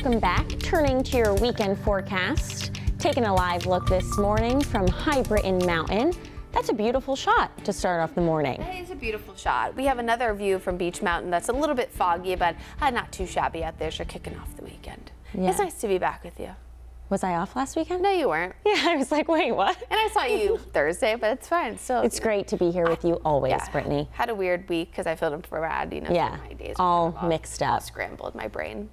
welcome back. Turning to your weekend forecast, taking a live look this morning from High Britain Mountain. That's a beautiful shot to start off the morning. That is a beautiful shot. We have another view from Beach Mountain that's a little bit foggy, but not too shabby out there as you're kicking off the weekend. Yeah. It's nice to be back with you. Was I off last weekend? No, you weren't. Yeah, I was like, wait, what? And I saw you Thursday, but it's fine. So it's great to be here with you always, Brittany. Had a weird week because I filled in for Brad. Yeah, my days all mixed up. Scrambled my brain.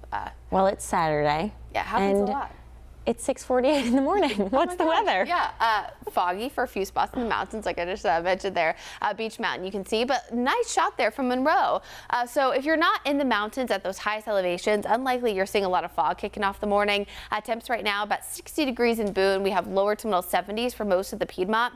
Well, it's Saturday. Yeah, happens a lot. It's 6:48 in the morning. What's the weather? Yeah, foggy for a few spots in the mountains, like I just mentioned there. Beach Mountain, you can see, but nice shot there from Monroe. So if you're not in the mountains at those highest elevations, unlikely you're seeing a lot of fog kicking off the morning. Temps right now about 60 degrees in Boone. We have lower to middle 70s for most of the Piedmont.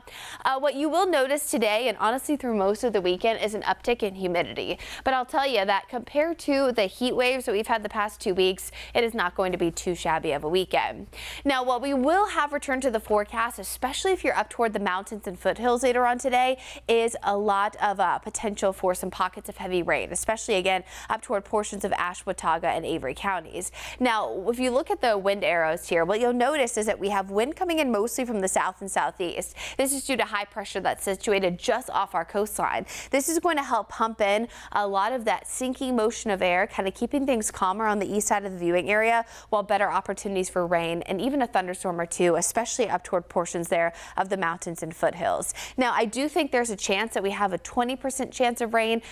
What you will notice today, and honestly through most of the weekend, is an uptick in humidity. But I'll tell you that compared to the heat waves that we've had the past 2 weeks, it is not going to be too shabby of a weekend. Now, what we will have returned to the forecast, especially if you're up toward the mountains and foothills later on today, is a lot of potential for some pockets of heavy rain, especially again up toward portions of Ashe, Watauga, and Avery counties. Now, if you look at the wind arrows here, what you'll notice is that we have wind coming in mostly from the south and southeast. This is due to high pressure that's situated just off our coastline. This is going to help pump in a lot of that sinking motion of air, kind of keeping things calmer on the east side of the viewing area, while better opportunities for rain and even a thunderstorm or two, especially up toward portions there of the mountains and foothills. Now, I do think there's a chance that we have a 20% chance of rain,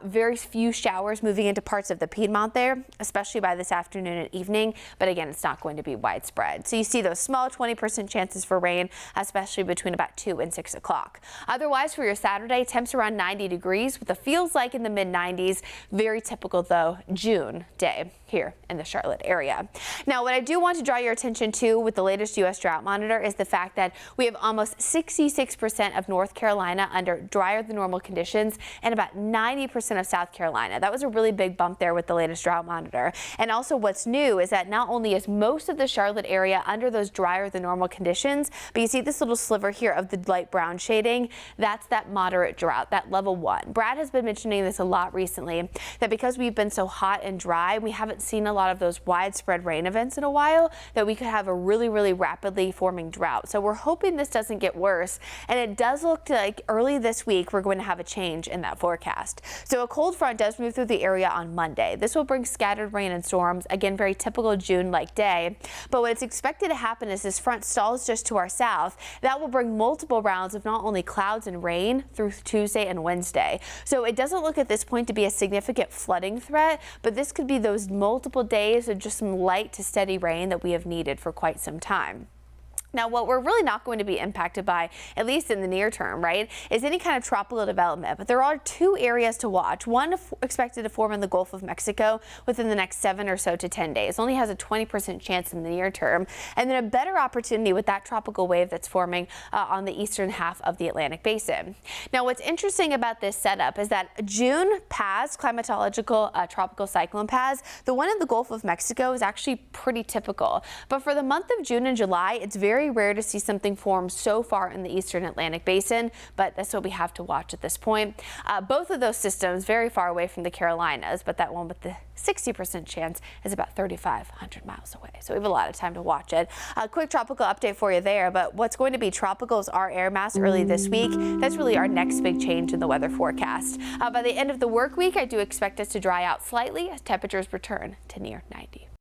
very few showers moving into parts of the Piedmont there, especially by this afternoon and evening. But again, it's not going to be widespread. So you see those small 20% chances for rain, especially between about 2 and 6 o'clock. Otherwise, for your Saturday, temps around 90 degrees with the feels like in the mid 90s. Very typical, though, June day here in the Charlotte area. Now, what I do want to draw your attention to with the latest U.S. drought monitor is the fact that we have almost 66% of North Carolina under drier than normal conditions and about 90% of South Carolina. That was a really big bump there with the latest drought monitor. And also what's new is that not only is most of the Charlotte area under those drier than normal conditions, but you see this little sliver here of the light brown shading. That's that moderate drought, that level 1. Brad has been mentioning this a lot recently, that because we've been so hot and dry, we haven't seen a lot of those widespread rain events in a while, that we could have a really rapidly forming drought. So we're hoping this doesn't get worse, and it does look like early this week we're going to have a change in that forecast. So a cold front does move through the area on Monday. This will bring scattered rain and storms, again very typical June-like day. But what's expected to happen is this front stalls just to our south. That will bring multiple rounds of not only clouds and rain through Tuesday and Wednesday. So it doesn't look at this point to be a significant flooding threat, but this could be those multiple days of just some light to steady rain that we have needed for quite some time. Now, what we're really not going to be impacted by, at least in the near term, right, is any kind of tropical development. But there are 2 areas to watch. One expected to form in the Gulf of Mexico within the next 7 or so to 10 days. Only has a 20% chance in the near term. And then a better opportunity with that tropical wave that's forming on the eastern half of the Atlantic basin. Now, what's interesting about this setup is that June PAS, climatological tropical cyclone PAS, the one in the Gulf of Mexico is actually pretty typical. But for the month of June and July, it's very rare to see something form so far in the eastern Atlantic basin, but that's what we have to watch at this point. Both of those systems very far away from the Carolinas, but that one with the 60% chance is about 3,500 miles away. So we have a lot of time to watch it. A quick tropical update for you there, but what's going to be tropical is our air mass early this week. That's really our next big change in the weather forecast. By the end of the work week, I do expect us to dry out slightly as temperatures return to near 90.